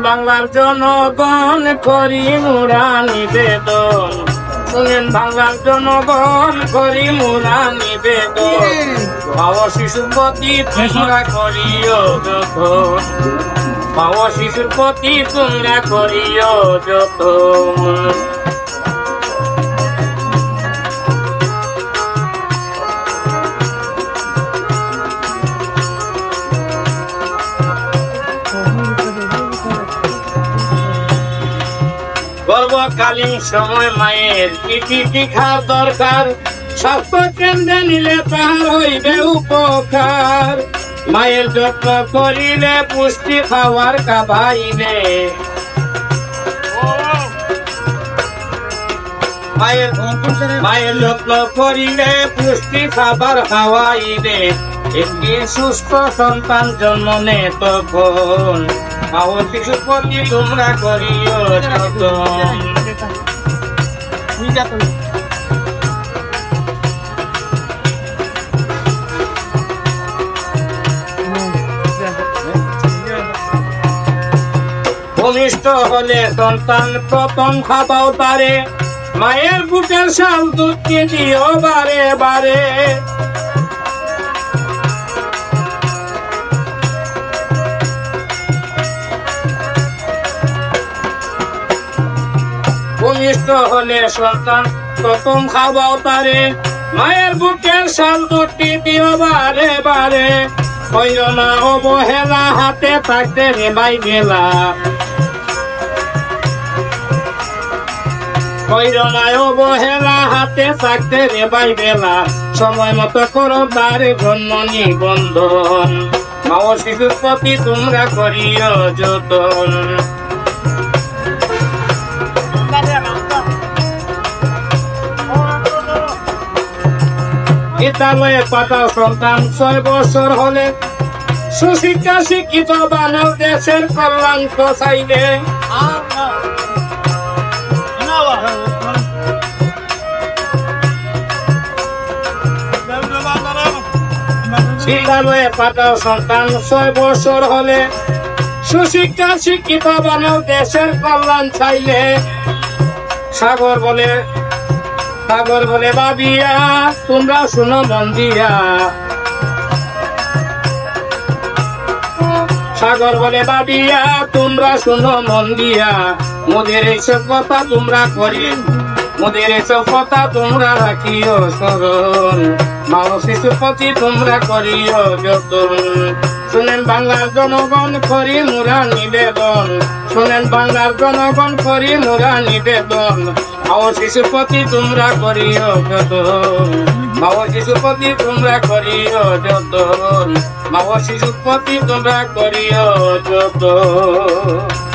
বাংলার জনগণ করি মোরা নিবেদন, শুনেন বাংলার জনগণ করি মোরা নিবেদন, বাবা শিশুর প্রতি তোমরা করিও যতন, বাবা শিশুর প্রতি তোমরা করিও যতন। গর্ভকালীন সময় মায়ের কি খাওয়া দরকার, স্বাস্থ্য কেন্দ্রে নিলে তাহার হইবে উপকার, মায়ের যত্ন করিলে পুষ্টি খাওয়ার খাবাইবে, মায়ের যত্ন করিলে পুষ্টি খাবার খাওয়াইবে, একটি সুস্থ সন্তান জন্ম নে তখন, বাবা শিশুর প্রতি তোমরা করিও যতন। ভূমিষ্ঠ হলে সন্তান প্রথম খাবাও তারে, মায়ের বুকের শাল দুধকে দিও বারে বারে, ভূমিষ্ঠ হলে সন্তান প্রথম খাবাও তারে, মায়ের বুকের শাল দুধকে দিও বারে বারে, হইল না অবহেলা হাতে থাকতে রেবাই বেলা, হইল না অবহেলা হাতে থাকতে রেবাই বেলা, সময় মতো করো তার জন্ম নিবন্ধন, মা ও শিশুর প্রতি তোমরা করিও যতন। বিদ্যালয়ে পাঠাও সন্তান 6 বছর হলে, সুশিক্ষা শিক্ষিত বানাও দেশের কল্যাণ চাইলে, বিদ্যালয়ে পাঠাও সন্তান 6 বছর হলে, সুশিক্ষা শিক্ষিত বানাও দেশের কল্যাণ চাইলে, সাগর বলে বাবিয়া তোমরা শুনো মন দিয়া, সাগর বলে বাবিয়া তোমরা শুনো মন দিয়া, মোদের এইসব কথা তোমরা করি, মোদের এইসব কথা তোমরা রাখিও স্মরণ, মা ও শিশুর প্রতি তোমরা করিও যতন, শুনেন বাংলার জনগণ করি মোরা নিবেদন, শুনেন বাংলার জনগণ করি মোরা নিবেদন, মা ও শিশুর প্রতি তোমরা করিও যতন, মা ও শিশুর প্রতি তোমরা করিও যতন, মা ও শিশুর প্রতি তোমরা করিও যতন।